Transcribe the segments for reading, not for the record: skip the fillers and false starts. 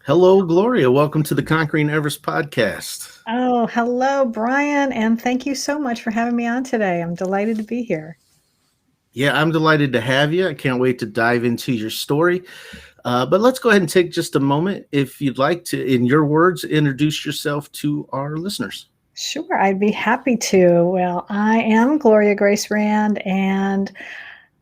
Hello, Gloria. Welcome to the Conquering Everest podcast. Oh, hello, Brian, and thank you so much for having me on today. I'm delighted to be here. Yeah, I'm delighted to have you. I can't wait to dive into your story. But let's go ahead and take just a moment, if you'd like to, in your words, introduce yourself to our listeners. Sure, I'd be happy to. Well, I am Gloria Grace Rand, and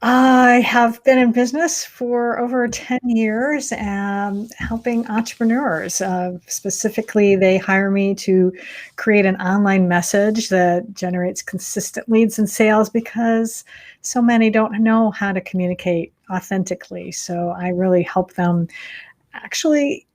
I have been in business for over 10 years, helping entrepreneurs. Specifically, they hire me to create an online message that generates consistent leads and sales because so many don't know how to communicate authentically. So I really help them actually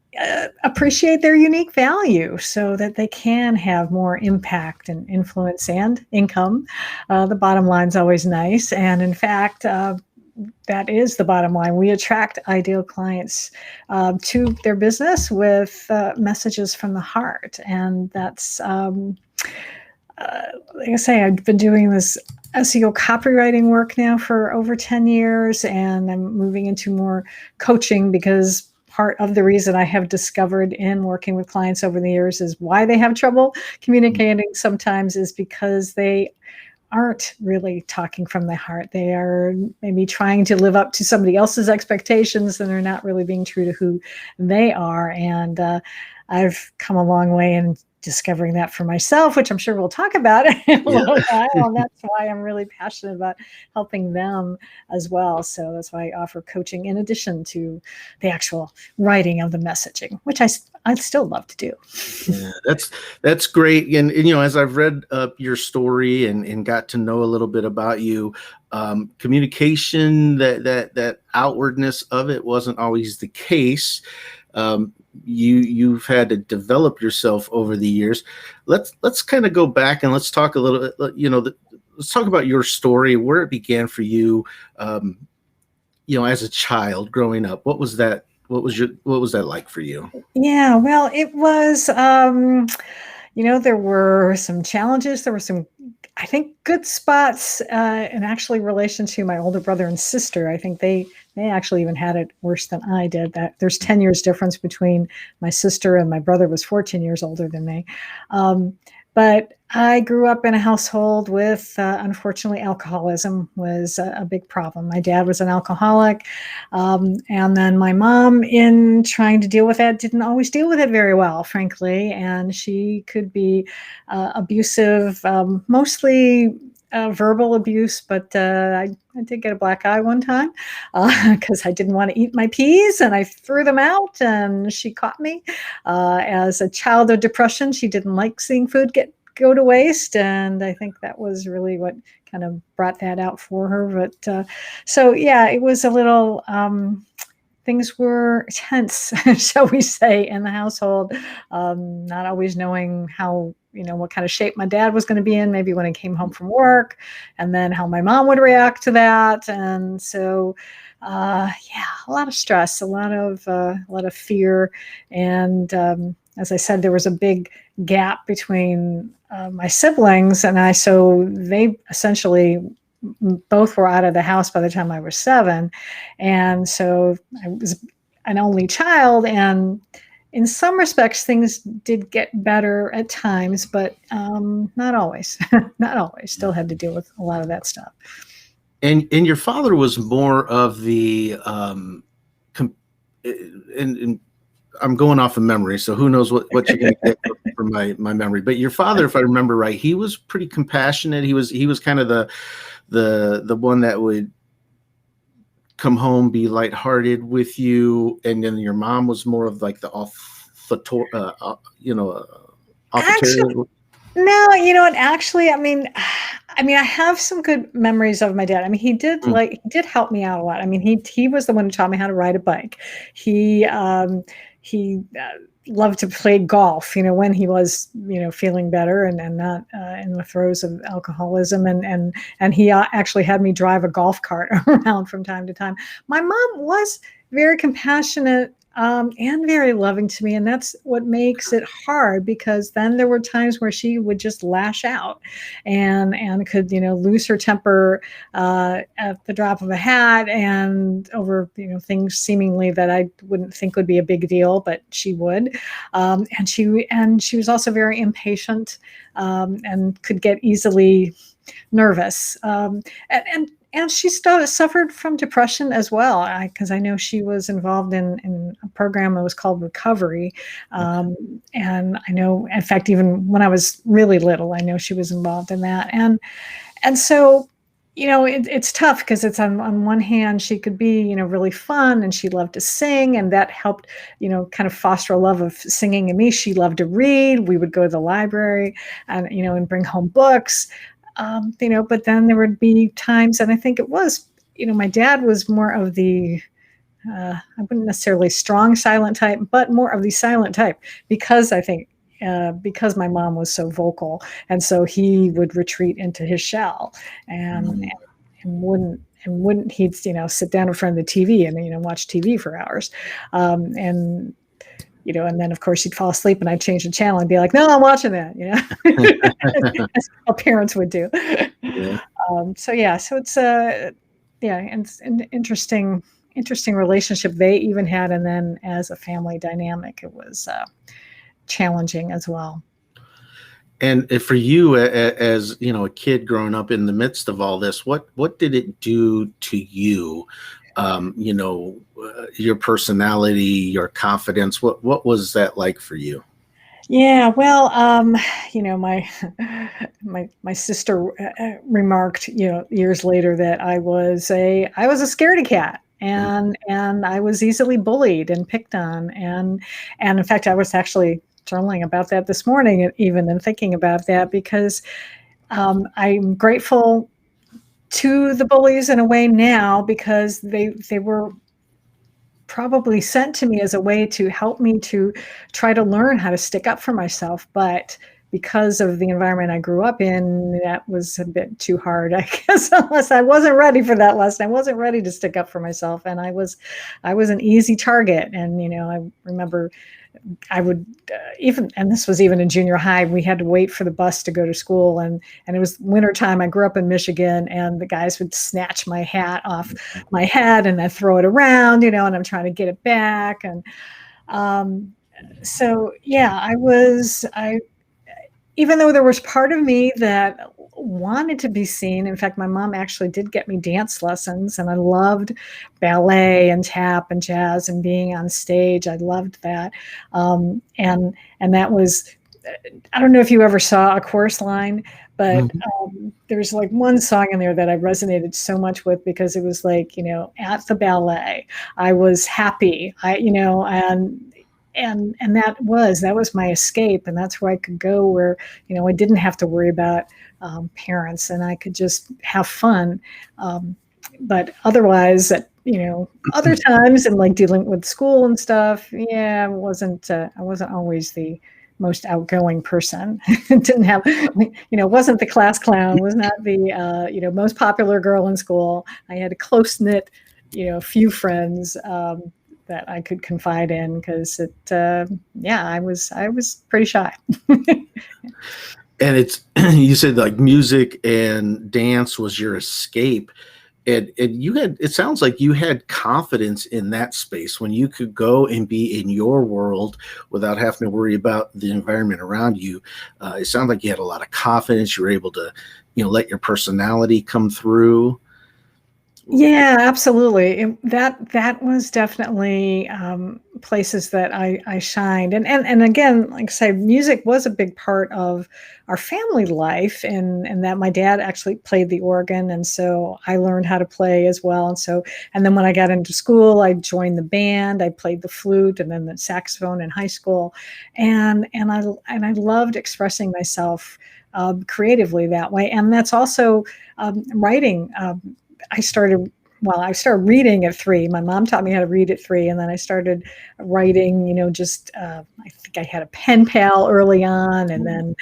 appreciate their unique value so that they can have more impact and influence and income. The bottom line is always nice. And in fact, that is the bottom line. We attract ideal clients to their business with messages from the heart. And that's, like I say, I've been doing this SEO copywriting work now for over 10 years, and I'm moving into more coaching because part of the reason I have discovered in working with clients over the years is why they have trouble communicating sometimes is because they aren't really talking from the heart. They are maybe trying to live up to somebody else's expectations, and they're not really being true to who they are. And I've come a long way in discovering that for myself, which I'm sure we'll talk about in a Yeah. little while. And that's why I'm really passionate about helping them as well. So that's why I offer coaching in addition to the actual writing of the messaging, which I still love to do. Yeah, that's great. And as I've read your story and got to know a little bit about you, communication, that outwardness of it wasn't always the case. You've had to develop yourself over the years. Let's kind of go back and let's talk a little bit. Let's talk about your story, where it began for you. Um, as a child growing up, what was that? What was that like for you? Yeah, well, it was, there were some challenges. There were some, I think, good spots, in actually relation to my older brother and sister. I think they actually even had it worse than I did. That there's 10 years difference between my sister, and my brother was 14 years older than me. But I grew up in a household with, unfortunately, alcoholism was a big problem. My dad was an alcoholic. And then my mom, in trying to deal with that, didn't always deal with it very well, frankly. And she could be abusive, mostly verbal abuse, but I did get a black eye one time because I didn't want to eat my peas and I threw them out, and she caught me. As a child of depression, she didn't like seeing food go to waste, and I think that was really what kind of brought that out for her. But so yeah, it was a little. Things were tense, shall we say, in the household. Not always knowing how, what kind of shape my dad was going to be in, maybe when he came home from work, and then how my mom would react to that. And so, yeah, a lot of stress, a lot of fear, and as I said, there was a big gap between my siblings and I. So they essentially both were out of the house by the time I was 7. And so I was an only child. And in some respects, things did get better at times, but not always. Not always. Still had to deal with a lot of that stuff. And your father was more of the and I'm going off of memory, so who knows what you're going to get from my memory. But your father, if I remember right, he was pretty compassionate. He was kind of the one that would come home, be lighthearted with you, and then your mom was more of like the Actually, authoritarian. no, what? Actually, I have some good memories of my dad. I mean, he did help me out a lot. I mean, he was the one who taught me how to ride a bike. He loved to play golf. When he was feeling better and not in the throes of alcoholism, and he actually had me drive a golf cart around from time to time. My mom was very compassionate. and very loving to me. And that's what makes it hard, because then there were times where she would just lash out and could, lose her temper at the drop of a hat, and over, things seemingly that I wouldn't think would be a big deal, but she would. And she was also very impatient, and could get easily nervous. And she suffered from depression as well, because I know she was involved in a program that was called Recovery. And I know, in fact, even when I was really little, I know she was involved in that. And so, it's tough, because it's on one hand, she could be, really fun, and she loved to sing, and that helped, kind of foster a love of singing in me. She loved to read. We would go to the library and bring home books. But then there would be times, and I think it was, my dad was more of the, I wouldn't necessarily strong silent type, but more of the silent type, because I think, because my mom was so vocal, and so he would retreat into his shell, and wouldn't he'd sit down in front of the TV and watch TV for hours, and then of course he'd fall asleep, and I'd change the channel and be like, "No, I'm watching that," That's how parents would do. Yeah. So it's and it's an interesting relationship they even had, and then as a family dynamic, it was challenging as well. And for you, as a kid growing up in the midst of all this, what did it do to you? Your personality, your confidence. What was that like for you? Yeah, well, my my sister remarked, years later, that I was a scaredy cat, and I was easily bullied and picked on, and in fact, I was actually journaling about that this morning, even, and thinking about that, because I'm grateful to the bullies in a way now, because they were probably sent to me as a way to help me to try to learn how to stick up for myself. But because of the environment I grew up in, that was a bit too hard, I guess, unless I wasn't ready for that lesson. I wasn't ready to stick up for myself. And I was an easy target. And, I remember I would and this was even in junior high, we had to wait for the bus to go to school, and it was wintertime. I grew up in Michigan, and the guys would snatch my hat off my head and then throw it around, and I'm trying to get it back. And so, yeah, even though there was part of me that wanted to be seen. In fact, my mom actually did get me dance lessons, and I loved ballet and tap and jazz and being on stage. I loved that. And that was, I don't know if you ever saw A Chorus Line, but there's like one song in there that I resonated so much with, because it was like, at the ballet, I was happy. And that was my escape, and that's where I could go, where I didn't have to worry about parents, and I could just have fun. But otherwise, other times, and like dealing with school and stuff, I wasn't always the most outgoing person. Didn't have, wasn't the class clown, was not the most popular girl in school. I had a close knit, few friends that I could confide in, because I was pretty shy. And it's you said like music and dance was your escape, and it sounds like you had confidence in that space when you could go and be in your world without having to worry about the environment around you. It sounds like you had a lot of confidence. You were able to let your personality come through. Yeah, absolutely. That was definitely places that I shined, and again, like I said, music was a big part of our family life, and that my dad actually played the organ, and so I learned how to play as well. And then when I got into school, I joined the band. I played the flute and then the saxophone in high school, and I loved expressing myself creatively that way. And that's also writing. I started reading at 3. My mom taught me how to read at 3, and then I started writing, I think I had a pen pal early on, and then,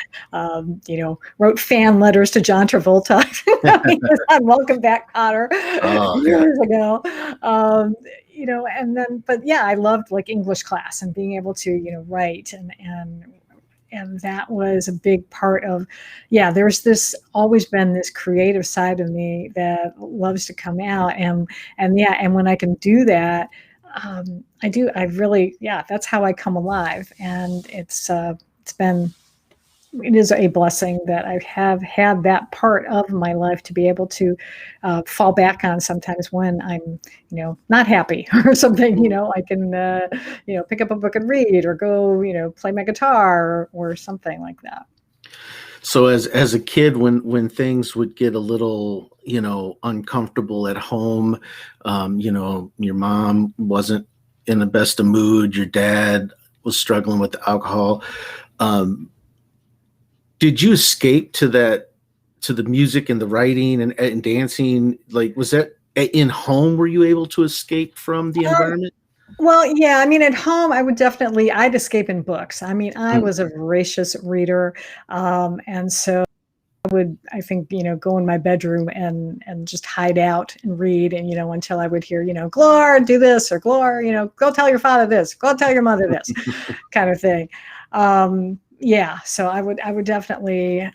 wrote fan letters to John Travolta on Welcome Back, Kotter, years ago. and then, but yeah, I loved like English class and being able to, write and that was a big part of, yeah, there's this always been this creative side of me that loves to come out. And yeah, and when I can do that, I really, yeah, that's how I come alive. And it is a blessing that I have had that part of my life to be able to fall back on sometimes when I'm, not happy or something. I can, pick up a book and read, or go, play my guitar, or something like that. So as a kid, when things would get a little, uncomfortable at home, your mom wasn't in the best of mood, your dad was struggling with the alcohol. Um, did you escape to the music and the writing and dancing? Like, was that in home? Were you able to escape from the Um, environment? Well, yeah, I mean, at home, I'd escape in books. I mean, I Mm. was a voracious reader. And so I think, go in my bedroom and just hide out and read. And, until I would hear, Gloria, do this, or Gloria, go tell your father this, go tell your mother this kind of thing. Yeah. So I would definitely,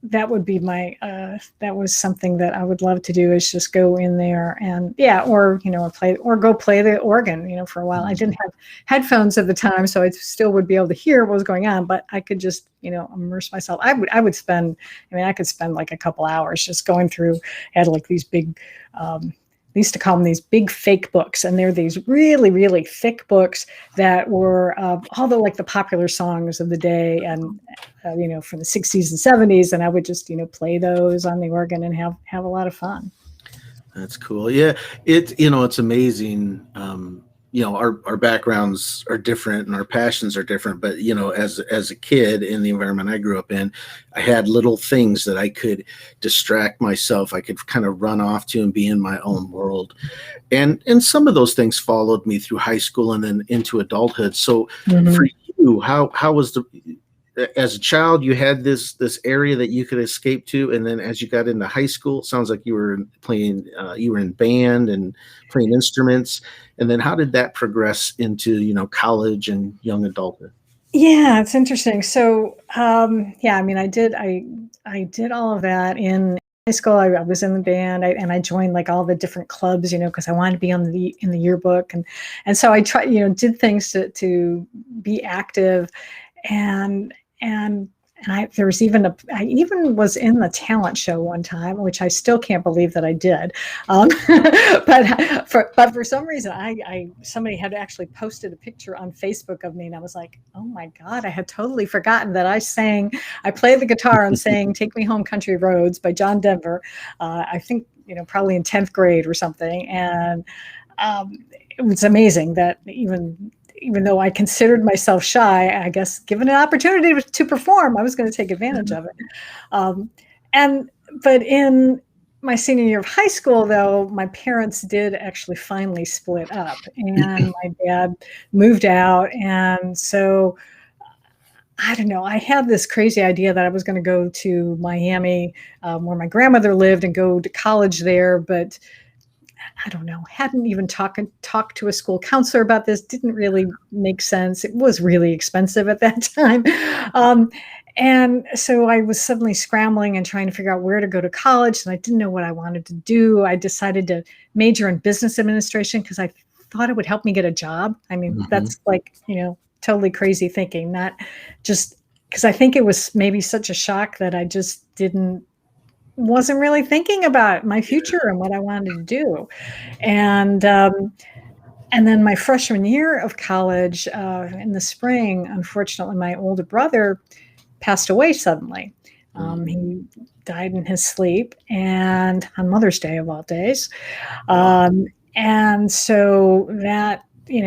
that would be that was something that I would love to do, is just go in there and, yeah, or go play the organ, for a while. I didn't have headphones at the time, so I still would be able to hear what was going on, but I could just, immerse myself. I could spend like a couple hours just going through. I had like these big, they used to call them these big fake books, and they're these really, really thick books that were all the popular songs of the day, and from the 60s and 70s, and I would just play those on the organ and have a lot of fun. That's cool. Yeah, it's amazing. Our backgrounds are different and our passions are different. But as a kid in the environment I grew up in, I had little things that I could distract myself. I could kind of run off to and be in my own world. And some of those things followed me through high school and then into adulthood. So Mm-hmm. for you, how was as a child, you had this area that you could escape to, and then as you got into high school, it sounds like you were you were in band and playing instruments. And then how did that progress into college and young adulthood? Yeah, it's interesting. So, yeah, I mean, I did all of that in high school. I was in the band, and I joined like all the different clubs, because I wanted to be in the yearbook, and so I tried, did things to be active, and and there was I even was in the talent show one time, which I still can't believe that I did. But for some reason, somebody had actually posted a picture on Facebook of me, and I was like, oh my God, I had totally forgotten that I played the guitar and sang "Take Me Home, Country Roads" by John Denver. I think, probably in 10th grade or something, and it was amazing that even though I considered myself shy, I guess given an opportunity to perform, I was going to take advantage of it. Um, and but in my senior year of high school, though, my parents did actually finally split up, and my dad moved out, and so I don't know. I had this crazy idea that I was going to go to Miami, where my grandmother lived, and go to college there, but I don't know, hadn't even talked to a school counselor about this. Didn't really make sense. It was really expensive at that time. Um, and so I was suddenly scrambling and trying to figure out where to go to college, and I didn't know what I wanted to do. I decided to major in business administration because I thought it would help me get a job. I mean, Mhm. that's like, totally crazy thinking, not just because I think it was maybe such a shock that I just wasn't really thinking about my future and what I wanted to do. And and then my freshman year of college, in the spring, unfortunately, my older brother passed away suddenly. Mm. He died in his sleep, and on Mother's Day of all days. Wow. And so that,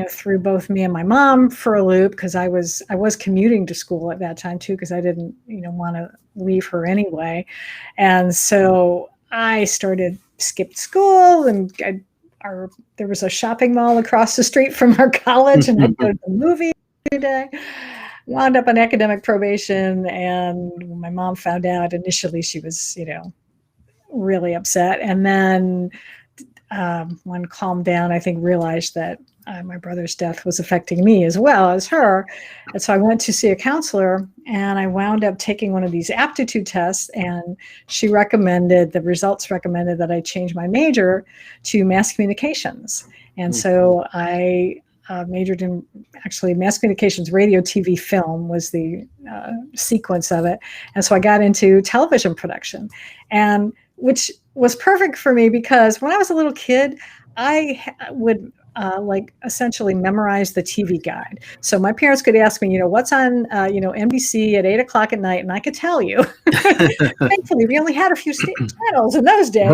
threw both me and my mom for a loop, because I was commuting to school at that time too, because I didn't, want to leave her anyway. And so I skipped school, and there was a shopping mall across the street from our college, and I'd go to the movie every day. Wound up on academic probation, and when my mom found out, initially she was, really upset, and then when calmed down, I think realized that my brother's death was affecting me as well as her. And so I went to see a counselor, and I wound up taking one of these aptitude tests, and the results recommended that I change my major to mass communications. And so I majored in actually mass communications, radio, TV, film was the sequence of it. And so I got into television production, and which was perfect for me because when I was a little kid, I would like essentially memorize the TV guide. So my parents could ask me, what's on, NBC at 8 o'clock at night, and I could tell you. Thankfully, we only had a few channels in those days.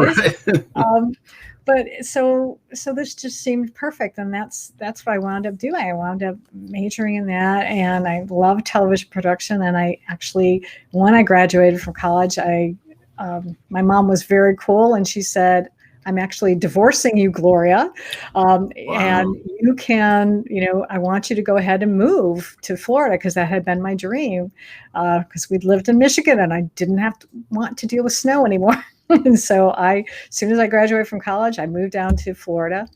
Right. But so this just seemed perfect, and that's what I wound up doing. I wound up majoring in that, and I love television production. And I actually, when I graduated from college, my mom was very cool, and she said, "I'm actually divorcing you, Gloria, and you can, I want you to go ahead and move to Florida," because that had been my dream. Because we'd lived in Michigan, and I didn't want to deal with snow anymore. And so as soon as I graduated from college, I moved down to Florida,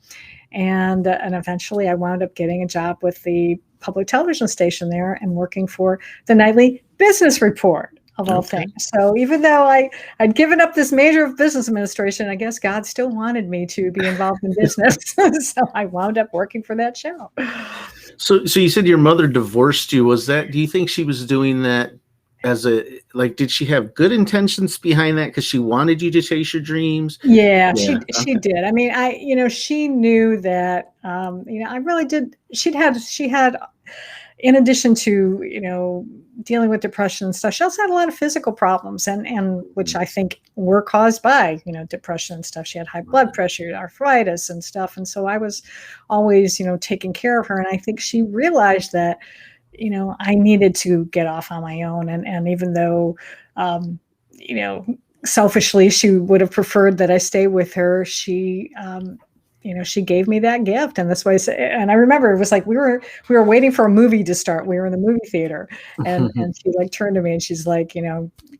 and eventually I wound up getting a job with the public television station there and working for the nightly business report, of all things. So even though I'd given up this major of business administration, I guess God still wanted me to be involved in business. So I wound up working for that show. So you said your mother divorced you. Do you think she was doing that did she have good intentions behind that because she wanted you to chase your dreams? Yeah, she did. I mean, she knew that, I really did. She had, in addition to, dealing with depression and stuff, she also had a lot of physical problems, and which I think were caused by, depression and stuff. She had high blood pressure, arthritis and stuff. And so I was always, taking care of her. And I think she realized that, I needed to get off on my own. And even though, selfishly, she would have preferred that I stay with her, she gave me that gift. And that's why and I remember it was like we were waiting for a movie to start. We were in the movie theater, and she turned to me and she's like,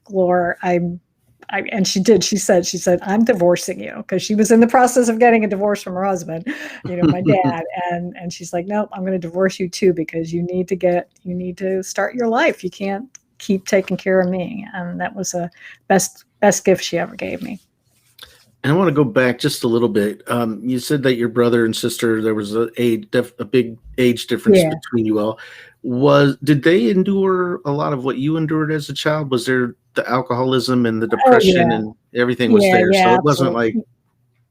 Glor, and she did. She said, "I'm divorcing you," because she was in the process of getting a divorce from her husband, my dad. And she's like, "Nope, I'm going to divorce you too, because you need to start your life. You can't keep taking care of me." And that was a best gift she ever gave me. And I want to go back just a little bit. You said that your brother and sister, there was a big age difference between you all. Did they endure a lot of what you endured as a child? Was there the alcoholism and the depression and everything was there? So it wasn't like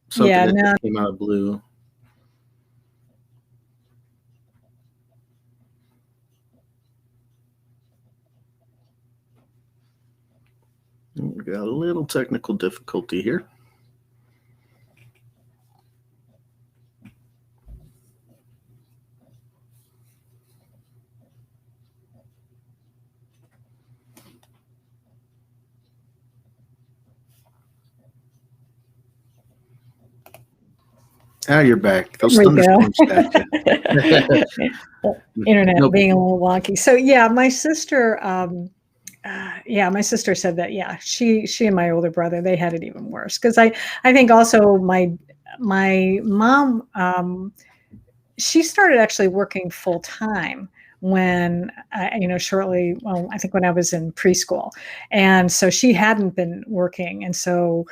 something that came out of blue. We got a little technical difficulty here. You're back. Those thunderstorms got you. Internet being a little wonky. So my sister, my sister said that, she and my older brother, they had it even worse. Because I think also my mom, she started actually working full time when, shortly, I think when I was in preschool. And so she hadn't been working. And so,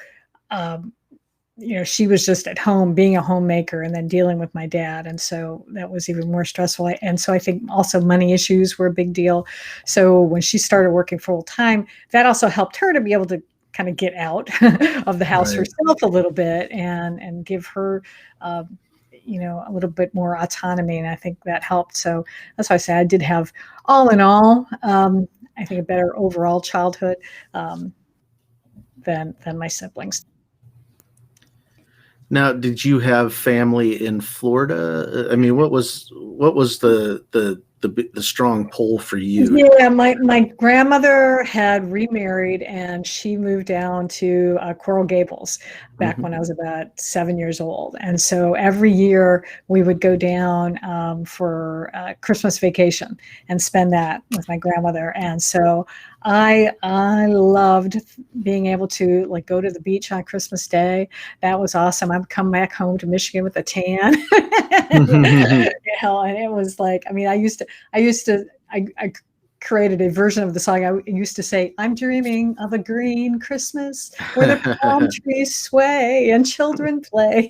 she was just at home being a homemaker and then dealing with my dad. And so that was even more stressful. And so I think also money issues were a big deal. So when she started working full time, that also helped her to be able to kind of get out of the house herself a little bit and give her, a little bit more autonomy. And I think that helped. So that's why I say I did have, all in all, I think a better overall childhood than my siblings. Now, did you have family in Florida? I mean, what was the the strong pull for you. Yeah, my grandmother had remarried and she moved down to Coral Gables back when I was about 7 years old. And so every year we would go down for Christmas vacation and spend that with my grandmother. And so I loved being able to like go to the beach on Christmas Day. That was awesome. I'd come back home to Michigan with a tan. And it was like, I mean, I created a version of the song. I used to say, I'm dreaming of a green Christmas where the palm trees sway and children play.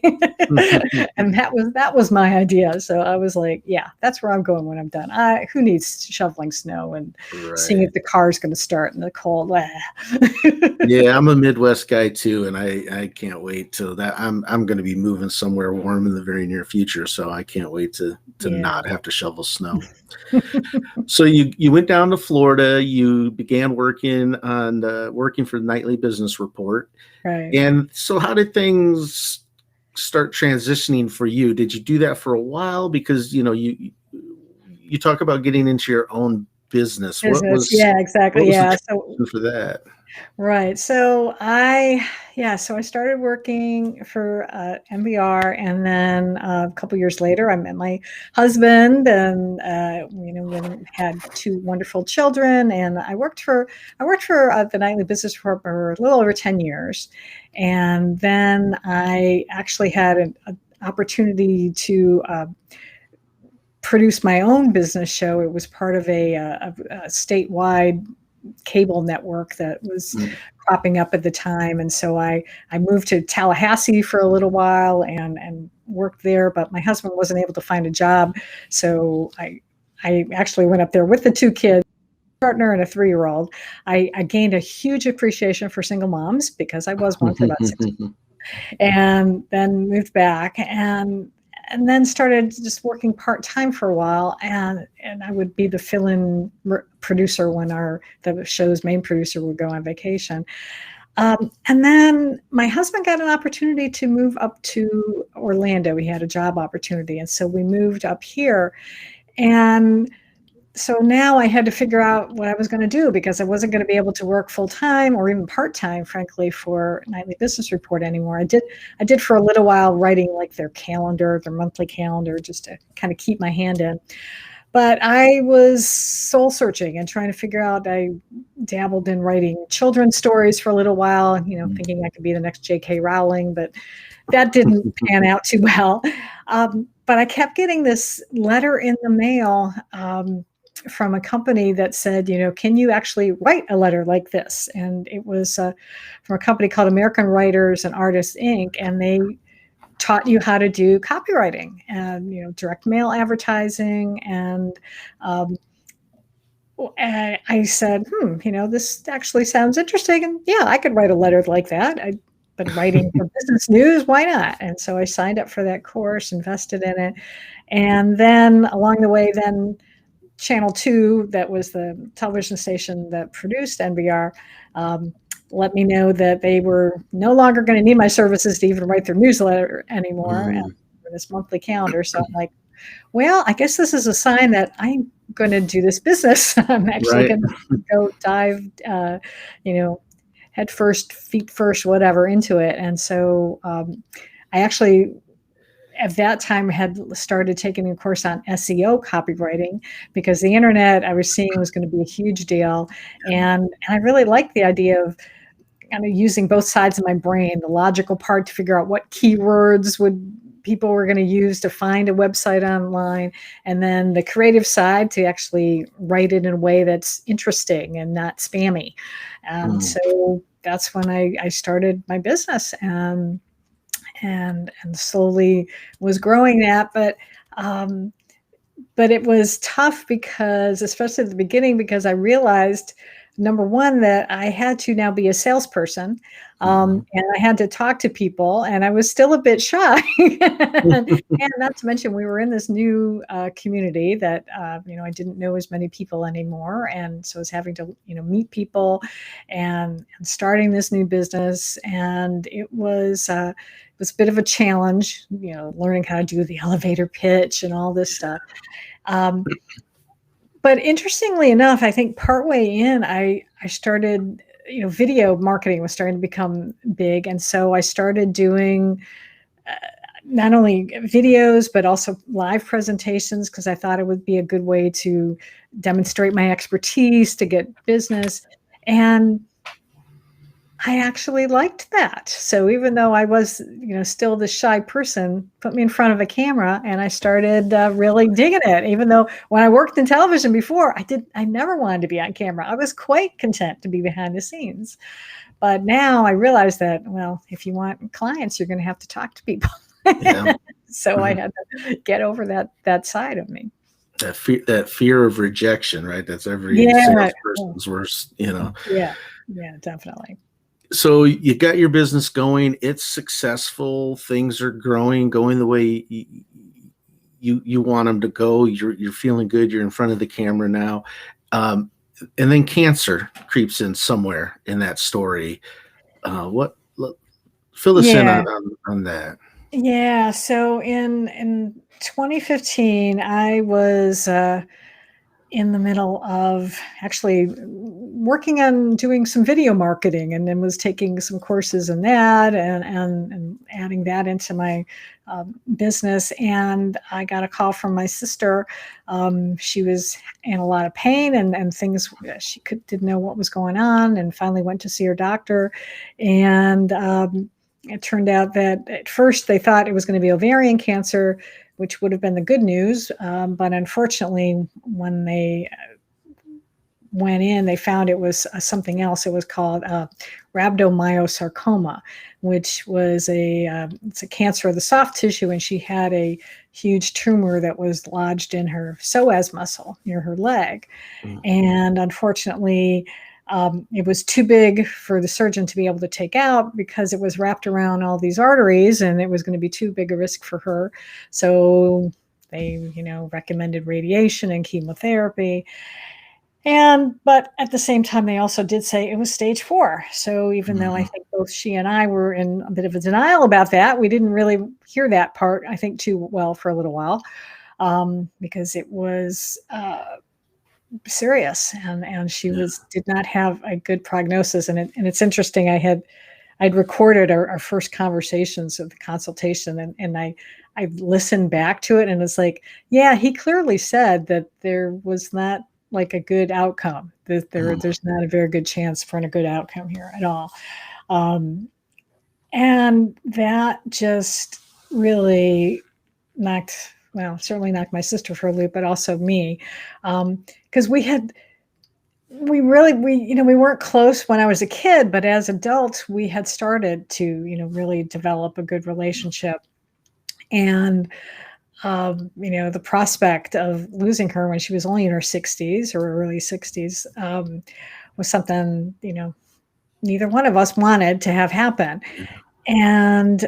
And that was my idea. So I was like, yeah, that's where I'm going when I'm done. Who needs shoveling snow and seeing if the car is going to start in the cold? Yeah, I'm a Midwest guy too, and I can't wait till that. I'm going to be moving somewhere warm in the very near future, so I can't wait to not have to shovel snow. So you went down to Florida. You began working for the Nightly Business Report, Right. and so how did things start transitioning for you? Did you do that for a while? Because you talk about getting into your own business. What was Yeah, exactly. what was the Yeah. transition for that? Right. So I started working for MBR, and then a couple years later, I met my husband, and we had two wonderful children. And I worked for the Nightly Business Report for a little over 10 years, and then I actually had an opportunity to produce my own business show. It was part of a statewide cable network that was cropping up at the time. And so I moved to Tallahassee for a little while and worked there, but my husband wasn't able to find a job. So I actually went up there with the two kids, a partner and a 3-year-old. I gained a huge appreciation for single moms because I was one for about 6 months, and then moved back and then started just working part-time for a while, and I would be the fill-in producer when the show's main producer would go on vacation. And then my husband got an opportunity to move up to Orlando. He had a job opportunity, and so we moved up here. And so now I had to figure out what I was going to do, because I wasn't going to be able to work full time or even part time, frankly, for Nightly Business Report anymore. I did for a little while writing like their calendar, their monthly calendar, just to kind of keep my hand in. But I was soul searching and trying to figure out. I dabbled in writing children's stories for a little while, thinking I could be the next J.K. Rowling, but that didn't pan out too well. But I kept getting this letter in the mail from a company that said, can you actually write a letter like this? And it was from a company called American Writers and Artists, Inc., and they taught you how to do copywriting and, direct mail advertising. And I said, this actually sounds interesting. And yeah, I could write a letter like that. I've been writing for business news. Why not? And so I signed up for that course, invested in it. And then along the way, Channel 2, that was the television station that produced NBR, let me know that they were no longer going to need my services to even write their newsletter anymore for this monthly calendar. So I'm like, well, I guess this is a sign that I'm going to do this business. I'm actually going to go dive, head first, feet first, whatever, into it. And so I actually, at that time, had started taking a course on SEO copywriting, because the internet I was seeing was going to be a huge deal. And I really liked the idea of kind of using both sides of my brain, the logical part to figure out what keywords people were going to use to find a website online, and then the creative side to actually write it in a way that's interesting and not spammy. And so that's when I started my business and slowly was growing that. But it was tough, because especially at the beginning, because I realized, number one, that I had to now be a salesperson, and I had to talk to people, and I was still a bit shy. And not to mention, we were in this new community that I didn't know as many people anymore, and so I was having to meet people and starting this new business, and it was a bit of a challenge, learning how to do the elevator pitch and all this stuff. But interestingly enough, I think partway in, I started, video marketing was starting to become big. And so I started doing not only videos, but also live presentations because I thought it would be a good way to demonstrate my expertise to get business. And I actually liked that. So even though I was, still the shy person, put me in front of a camera and I started really digging it. Even though when I worked in television before, I never wanted to be on camera. I was quite content to be behind the scenes. But now I realize that, well, if you want clients, you're going to have to talk to people. Yeah. So I had to get over that side of me. That fear of rejection, right? That's every Yeah. salesperson's worst. Yeah. Yeah, definitely. So you got your business going, it's successful, things are going the way you want them to go. You're feeling good, you're in front of the camera now. And then cancer creeps in somewhere in that story. Fill us in Yeah. on that. Yeah. So in 2015, I was in the middle of actually working on doing some video marketing, and then was taking some courses in that and adding that into my business. And I got a call from my sister. She was in a lot of pain and things. Didn't know what was going on, and finally went to see her doctor. And it turned out that at first they thought it was going to be ovarian cancer, which would have been the good news. But unfortunately, when they went in, they found it was something else. It was called rhabdomyosarcoma, which was it's a cancer of the soft tissue, and she had a huge tumor that was lodged in her psoas muscle near her leg. And unfortunately, it was too big for the surgeon to be able to take out because it was wrapped around all these arteries, and it was going to be too big a risk for her. So they, recommended radiation and chemotherapy. But at the same time, they also did say it was stage 4. So even though I think both she and I were in a bit of a denial about that, we didn't really hear that part, I think, too well for a little while, because it was serious, and she did not have a good prognosis. And it's interesting. I'd recorded our first conversations of the consultation, and I listened back to it, and it's like, yeah, he clearly said that there was not like a good outcome. That there's not a very good chance for a good outcome here at all. And that just really certainly knocked my sister for a loop, but also me, because we weren't close when I was a kid, but as adults, we had started to, really develop a good relationship. And, the prospect of losing her when she was only in her 60s or early 60s was something, neither one of us wanted to have happen. And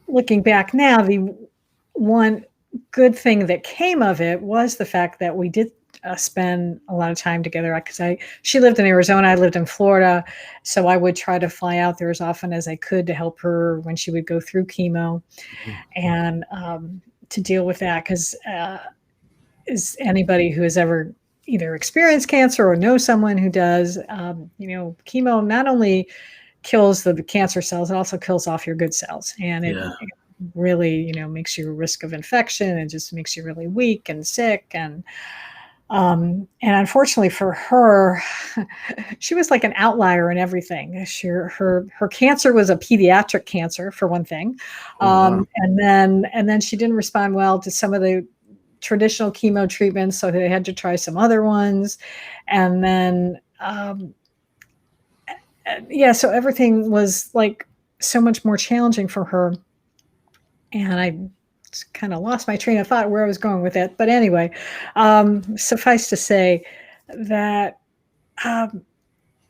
looking back now, the one good thing that came of it was the fact that we did spend a lot of time together, because she lived in Arizona, I lived in Florida, so I would try to fly out there as often as I could to help her when she would go through chemo, and to deal with that, because is anybody who has ever either experienced cancer or know someone who does, chemo not only kills the cancer cells, it also kills off your good cells, and it really, makes you a risk of infection and just makes you really weak and sick. And unfortunately for her, she was like an outlier in everything. Her cancer was a pediatric cancer, for one thing. And then she didn't respond well to some of the traditional chemo treatments, so they had to try some other ones. And then, so everything was like so much more challenging for her. And I kind of lost my train of thought where I was going with it. But anyway, suffice to say that, I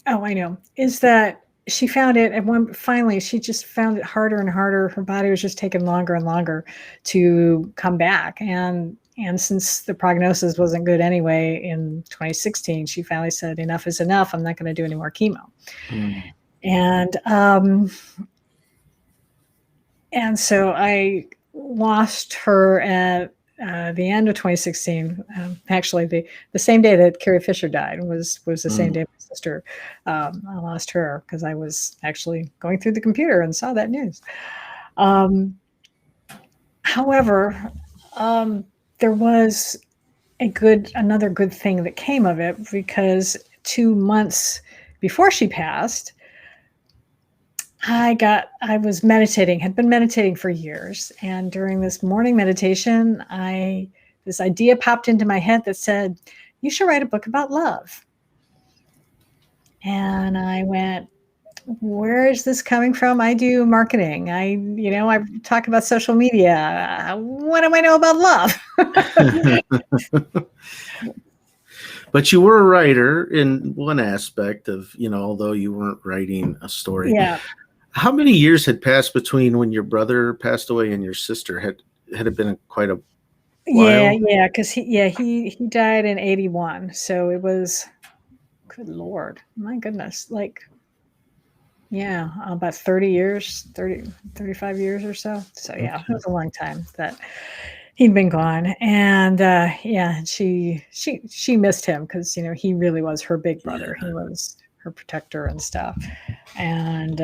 know, is that she found it finally, she just found it harder and harder. Her body was just taking longer and longer to come back. And since the prognosis wasn't good anyway, in 2016, she finally said, enough is enough. I'm not going to do any more chemo. And so I lost her at the end of 2016, actually the same day that Carrie Fisher died was the same day my sister, I lost her, because I was actually going through the computer and saw that news. However, there was another good thing that came of it, because 2 months before she passed, I was meditating, had been meditating for years. And during this morning meditation, this idea popped into my head that said, you should write a book about love. And I went, where is this coming from? I do marketing. I talk about social media. What do I know about love? But you were a writer in one aspect of, although you weren't writing a story. Yeah. How many years had passed between when your brother passed away and your sister? Had it been quite a while? Yeah, because he died in 81. So it was, good Lord, my goodness, about 30 years, 35 years or so. So yeah, okay. It was a long time that he'd been gone. And she missed him, because he really was her big brother. Yeah. He was her protector and stuff. And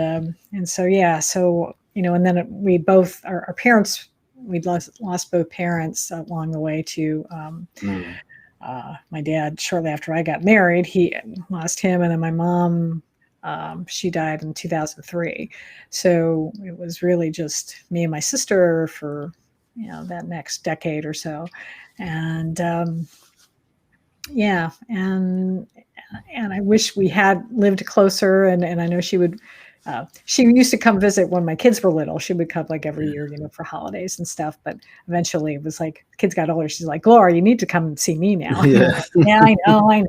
so and then we both, our parents, we'd lost both parents along the way to my dad. Shortly after I got married, he lost him, and then my mom, she died in 2003. So it was really just me and my sister for that next decade or so. And and I wish we had lived closer, and I know she would. She used to come visit when my kids were little. She would come every year, for holidays and stuff. But eventually it was kids got older. She's like, Gloria, you need to come and see me now. Yeah, yeah,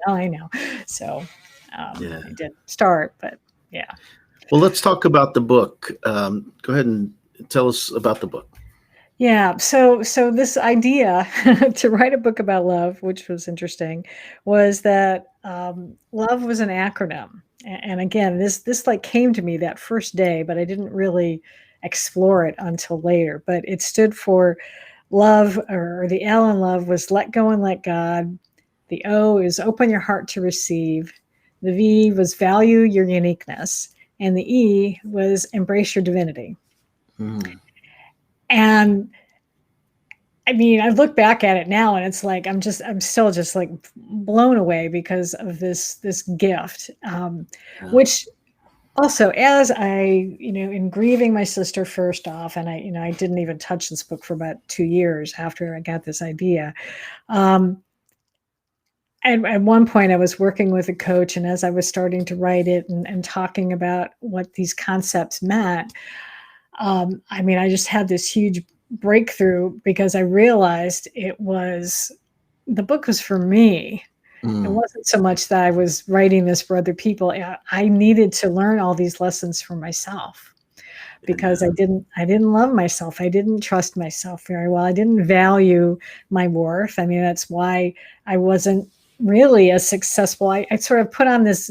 I know. So I did start, but yeah. Well, let's talk about the book. Go ahead and tell us about the book. Yeah. So this idea to write a book about love, which was interesting, was that love was an acronym. And again, this came to me that first day, but I didn't really explore it until later. But it stood for love, or the L in love was let go and let God. The O is open your heart to receive. The V was value your uniqueness. And the E was embrace your divinity. And I mean, I look back at it now, and it's I'm still just blown away because of this gift, which also, as I, in grieving my sister first off, and I didn't even touch this book for about 2 years after I got this idea. And at one point I was working with a coach, and as I was starting to write it and talking about what these concepts meant, I just had this huge breakthrough, because I realized the book was for me. It wasn't so much that I was writing this for other people. I needed to learn all these lessons for myself, because I didn't love myself. I didn't trust myself very well. I didn't value my worth. That's why I wasn't really as successful. I sort of put on this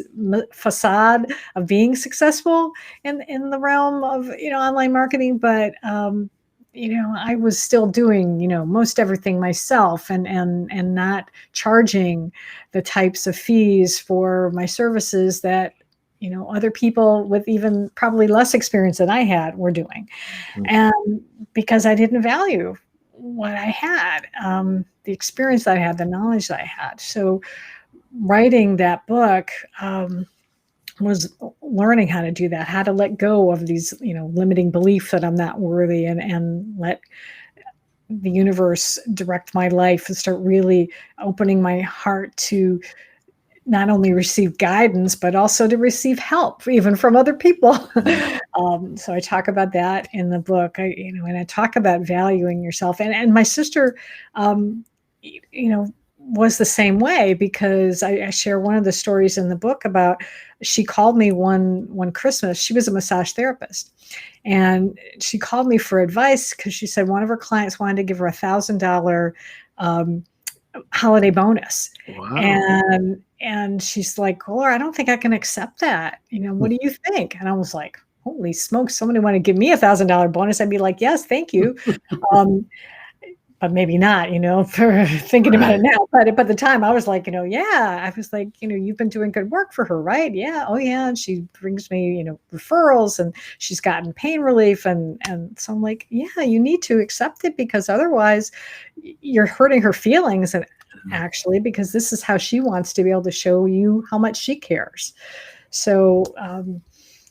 facade of being successful in the realm of online marketing, but I was still doing most everything myself, and not charging the types of fees for my services that other people with even probably less experience than I had were doing. And because I didn't value what I had, the experience that I had, the knowledge that I had. So writing that book was learning how to do that, how to let go of these, limiting beliefs that I'm not worthy, and let the universe direct my life, and start really opening my heart to not only receive guidance, but also to receive help, even from other people. So I talk about that in the book. And I talk about valuing yourself. And my sister, was the same way, because I share one of the stories in the book about, she called me one Christmas. She was a massage therapist, and she called me for advice, because she said one of her clients wanted to give her $1,000 holiday bonus. Wow. And she's like, Laura, I don't think I can accept that. What do you think? And I was like, holy smokes, somebody want to give me $1,000 bonus. I'd be like, yes, thank you. but maybe not, for thinking about it now. But at the time I was like, yeah, I was like, you've been doing good work for her, right? Yeah. Oh yeah. And she brings me, referrals, and she's gotten pain relief. And so I'm like, yeah, you need to accept it, because otherwise you're hurting her feelings. And actually, because this is how she wants to be able to show you how much she cares. So,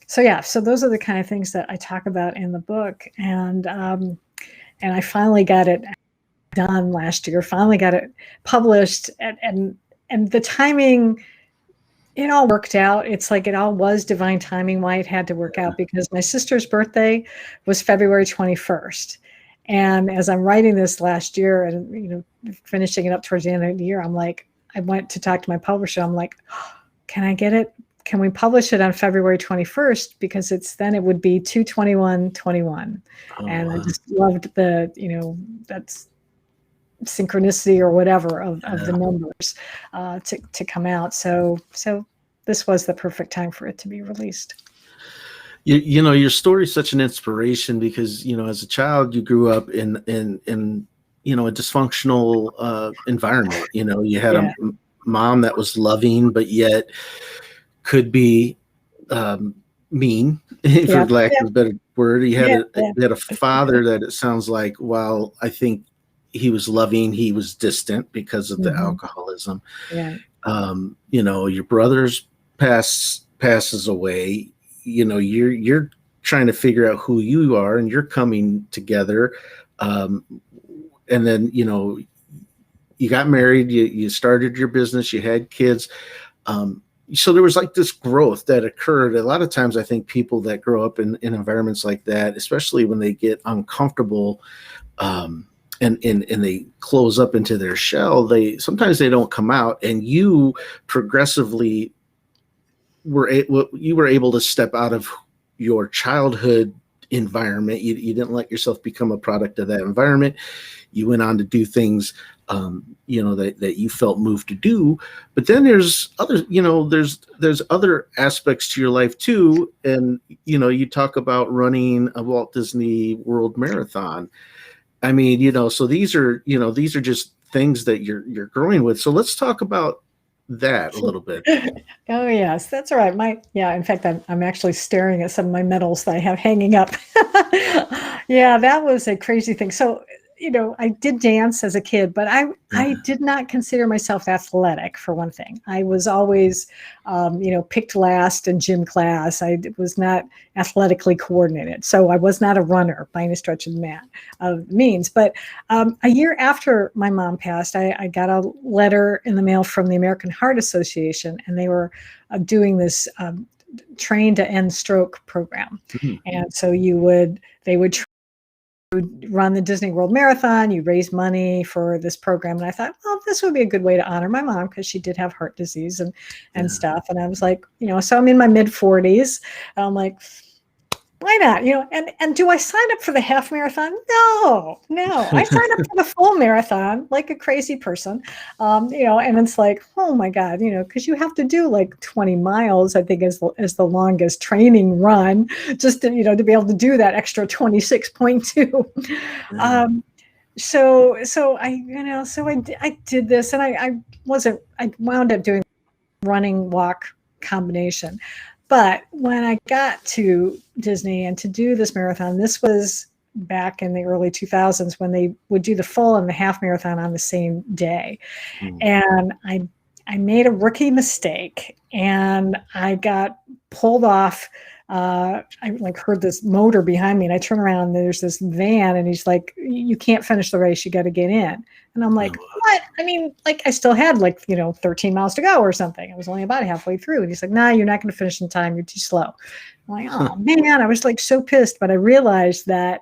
so those are the kind of things that I talk about in the book. And I finally got it done last year, finally got it published, and the timing, it all worked out. It's like it all was divine timing why it had to work out, because my sister's birthday was February 21st. And as I'm writing this last year and, finishing it up towards the end of the year, I'm like, I went to talk to my publisher. I'm like, can I get it? Can we publish it on February 21st? Because then it would be 2/21/21. And I just loved that's synchronicity or whatever of the numbers to come out. So this was the perfect time for it to be released. Your story is such an inspiration, because as a child you grew up in a dysfunctional environment. You had a mom that was loving, but yet could be mean, for lack of a better word. You had a father that, it sounds like, while I think he was loving, he was distant because of the alcoholism. Your brother's passes away. You're trying to figure out who you are, and you're coming together. And then, you got married, you started your business, you had kids. So there was like this growth that occurred. A lot of times I think people that grow up in environments like that, especially when they get uncomfortable, and they close up into their shell, sometimes they don't come out, and you progressively were able to step out of your childhood environment. You didn't let yourself become a product of that environment. You went on to do things, that you felt moved to do. But then there's other aspects to your life too. And, you talk about running a Walt Disney World Marathon. I mean, so these are just things that you're growing with. So let's talk about that a little bit. Oh yes, that's all right. In fact, I'm actually staring at some of my medals that I have hanging up. Yeah, that was a crazy thing. So, I did dance as a kid, but I did not consider myself athletic, for one thing. I was always, picked last in gym class. I was not athletically coordinated. So I was not a runner by any stretch of the means. But a year after my mom passed, I got a letter in the mail from the American Heart Association, and they were doing this Train to End Stroke program. And so they would run the Disney World Marathon, you raise money for this program. And I thought, well, this would be a good way to honor my mom, because she did have heart disease and stuff. And I was like, so I'm in my mid 40s. I'm like, why not? And do I sign up for the half marathon? No. I signed up for the full marathon like a crazy person. And it's like, oh my God, because you have to do like 20 miles, I think is the longest training run, just to, to be able to do that extra 26.2. So I did this, and I wound up doing running walk combination. But when I got to Disney and to do this marathon, this was back in the early 2000s, when they would do the full and the half marathon on the same day. And I made a rookie mistake, and I got pulled off. I heard this motor behind me, and I turn around, and there's this van, and he's like, you can't finish the race, you got to get in. And I'm like, what? I mean, I still had 13 miles to go or something. I was only about halfway through. And he's like, nah, you're not going to finish in time. You're too slow. I'm like, oh man, I was so pissed. But I realized that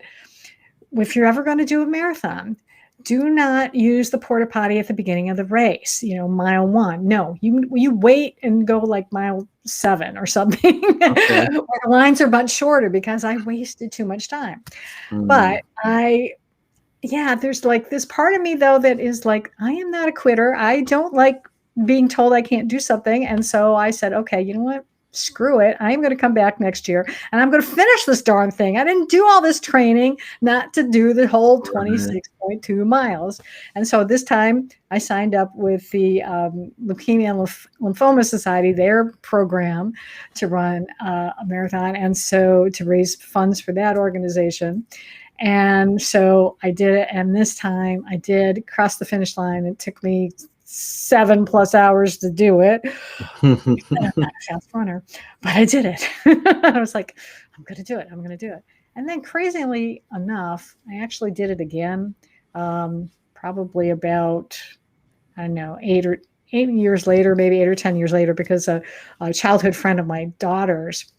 if you're ever going to do a marathon, do not use the porta potty at the beginning of the race, mile 1. No, you wait and go mile 7 or something. Okay. Where the lines are much shorter, because I wasted too much time. But there's this part of me though that is I am not a quitter. I don't like being told I can't do something. And so I said, okay, you know what? screw it. I'm going to come back next year and I'm going to finish this darn thing. I didn't do all this training not to do the whole 26.2 miles. And so this time I signed up with the Leukemia and Lymphoma Society, their program to run a marathon. And so to raise funds for that organization. And so I did it. And this time I did cross the finish line. It took me 7+ hours to do it. I'm not a fast runner, but I did it. I was like, I'm going to do it. I'm going to do it. And then crazily enough, I actually did it again, probably about, I don't know, 8 years later, maybe 8 or 10 years later, because a childhood friend of my daughter's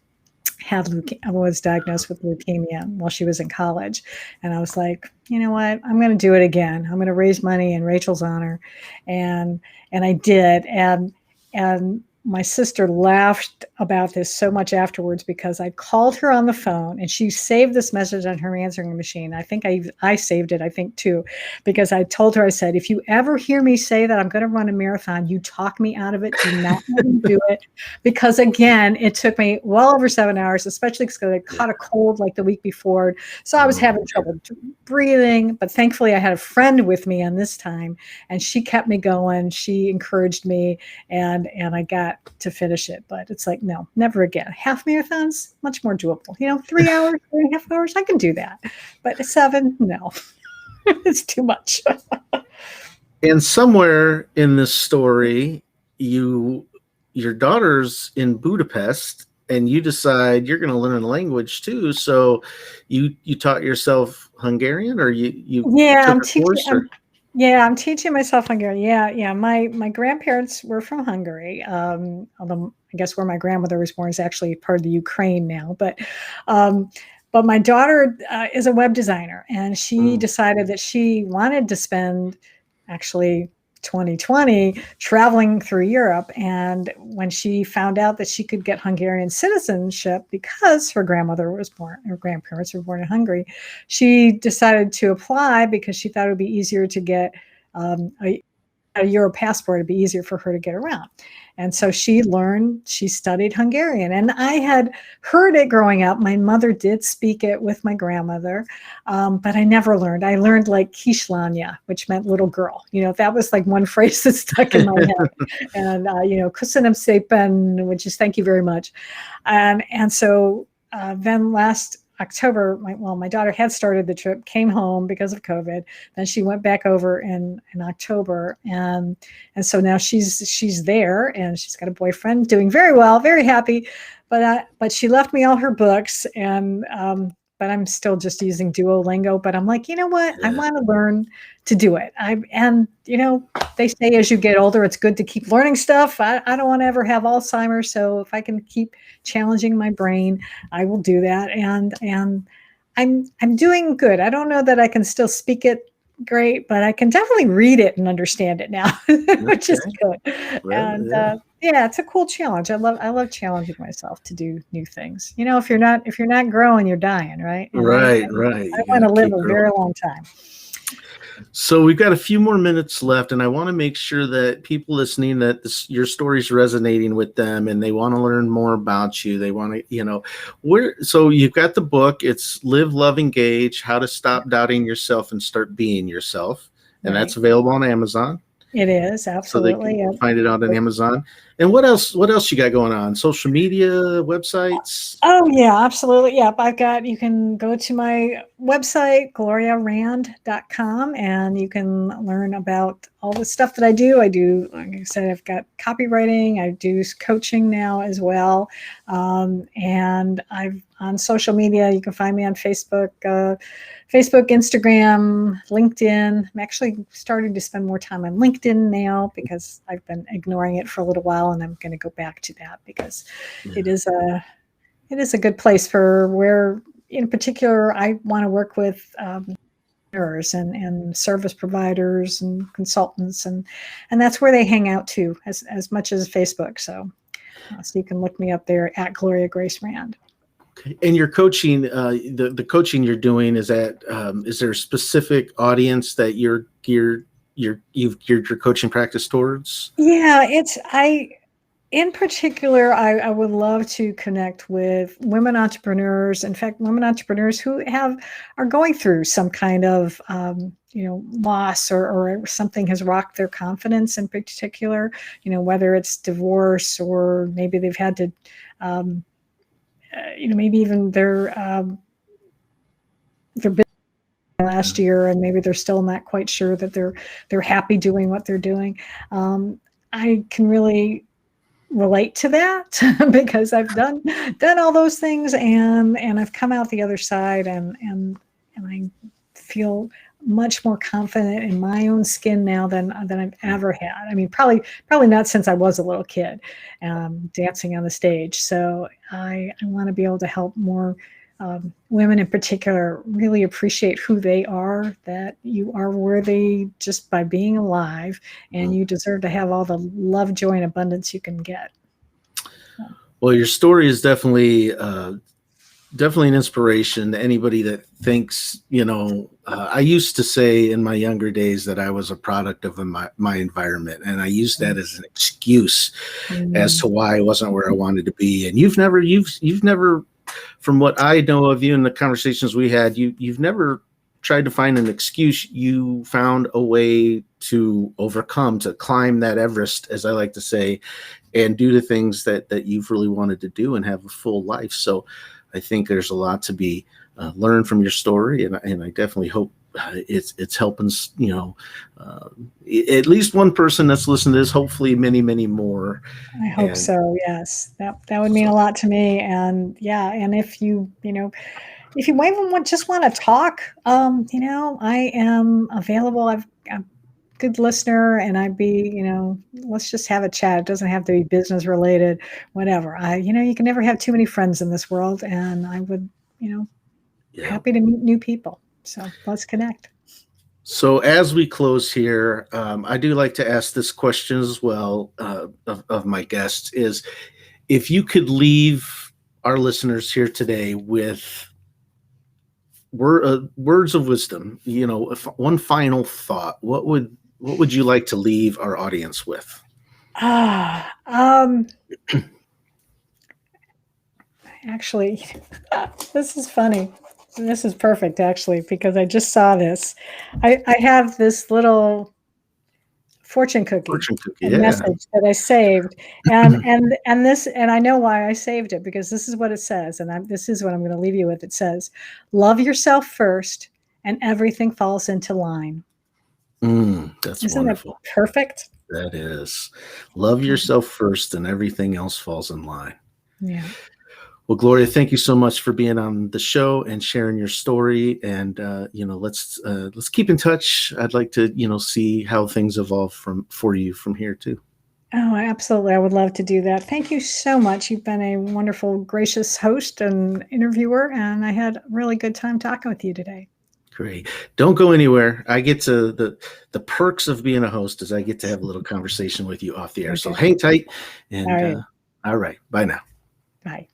was diagnosed with leukemia while she was in college. And I was like, you know what, I'm going to do it again. I'm going to raise money in Rachel's honor. And I did. And my sister laughed about this so much afterwards because I called her on the phone and she saved this message on her answering machine. I think I saved it, I think too, because I told her, I said, if you ever hear me say that I'm going to run a marathon, you talk me out of it. Do not let me do it. Because again, it took me well over 7 hours, especially because I caught a cold like the week before. So I was having trouble breathing, but thankfully I had a friend with me on this time and she kept me going. She encouraged me and I got to finish it. But it's like, no, never again. Half marathons, much more doable. 3 hours, 3.5 hours, I can do that. But 7, no, it's too much. And somewhere in this story, your daughter's in Budapest and you decide you're going to learn a language too. So you taught yourself Hungarian, or you I'm took a course, or? I'm teaching myself Hungarian. Yeah. My grandparents were from Hungary. Although I guess where my grandmother was born is actually part of the Ukraine now. But my daughter is a web designer, and she decided that she wanted to spend actually 2020 traveling through Europe. And when she found out that she could get Hungarian citizenship because her grandparents were born in Hungary, she decided to apply because she thought it would be easier to get a Euro passport. It'd be easier for her to get around. And so she studied Hungarian. And I had heard it growing up. My mother did speak it with my grandmother, but I never learned. I learned like Kislanya, which meant little girl. That was like one phrase that stuck in my head. And, Köszönöm szépen, which is thank you very much. And so then last October, my daughter had started the trip, came home because of COVID. Then she went back over in October, and so now she's there, and she's got a boyfriend, doing very well, very happy. But she left me all her books, and but I'm still just using Duolingo. But I'm like, you know what? I want to learn to do it. They say as you get older, it's good to keep learning stuff. I don't want to ever have Alzheimer's, so if I can keep challenging my brain, I will do that. And I'm doing good. I don't know that I can still speak it great, but I can definitely read it and understand it now, which is good. Well, and it's a cool challenge. I love challenging myself to do new things. If you're not growing, you're dying, right? And right. I want to live a very long time. So we've got a few more minutes left, and I want to make sure that people listening, that your story's resonating with them, and they want to learn more about you. They want to, so you've got the book. It's Live, Love, Engage: How to Stop Doubting Yourself and Start Being Yourself. And that's available on Amazon. It is, absolutely. So they can find it out on Amazon. And what else you got going on? Social media, websites? Oh, yeah, absolutely. Yep. You can go to my website, gloriarand.com, and you can learn about all the stuff that I do. Like I said, I've got copywriting. I do coaching now as well. And I've on social media, you can find me on Facebook, Instagram, LinkedIn. I'm actually starting to spend more time on LinkedIn now because I've been ignoring it for a little while, and I'm going to go back to that because it is a good place for where, in particular, I want to work with and service providers and consultants, and that's where they hang out too, as much as Facebook. So you can look me up there at Gloria Grace Rand. Okay. And your coaching, the coaching you're doing, is there a specific audience that you've geared your coaching practice towards? Yeah, In particular, I would love to connect with women entrepreneurs. In fact, women entrepreneurs who are going through some kind of loss, or something has rocked their confidence. In particular, whether it's divorce, or maybe they've had to, maybe even their business last year, and maybe they're still not quite sure that they're happy doing what they're doing. I can really relate to that because I've done all those things, and I've come out the other side, and I feel much more confident in my own skin now than I've ever had. I mean, probably not since I was a little kid, dancing on the stage. So I want to be able to help more women in particular really appreciate who they are, that you are worthy just by being alive, and you deserve to have all the love, joy, and abundance you can get. Well, your story is definitely definitely an inspiration to anybody that thinks, I used to say in my younger days that I was a product of my environment, and I used that as an excuse as to why I wasn't where I wanted to be. And you've never, from what I know of you and the conversations we had, you've never tried to find an excuse. You found a way to overcome, to climb that Everest, as I like to say, and do the things that you've really wanted to do and have a full life. So I think there's a lot to be learned from your story, and I definitely hope it's helping, at least one person that's listening to this, hopefully many, many more. I hope so. Yes, that would mean a lot to me. And yeah, and if you even just want to talk, I am available. I'm a good listener, and let's just have a chat. It doesn't have to be business related, whatever. You can never have too many friends in this world, and I would, happy to meet new people. So let's connect. So as we close here, I do like to ask this question as well of my guests: is if you could leave our listeners here today with words of wisdom, one final thought, what would you like to leave our audience with? Actually, this is funny. This is perfect, actually, because I just saw this. I have this little fortune cookie message that I saved, and I know why I saved it, because this is what it says, and this is what I'm going to leave you with. It says, "Love yourself first, and everything falls into line." That's Isn't wonderful. that perfect? That is. Love yourself first, and everything else falls in line. Yeah. Well, Gloria, thank you so much for being on the show and sharing your story. And let's keep in touch. I'd like to see how things evolve for you from here too. Oh, absolutely. I would love to do that. Thank you so much. You've been a wonderful, gracious host and interviewer, and I had a really good time talking with you today. Great. Don't go anywhere. I get to the perks of being a host is I get to have a little conversation with you off the air. Okay. So hang tight. And all right. Bye now. Bye.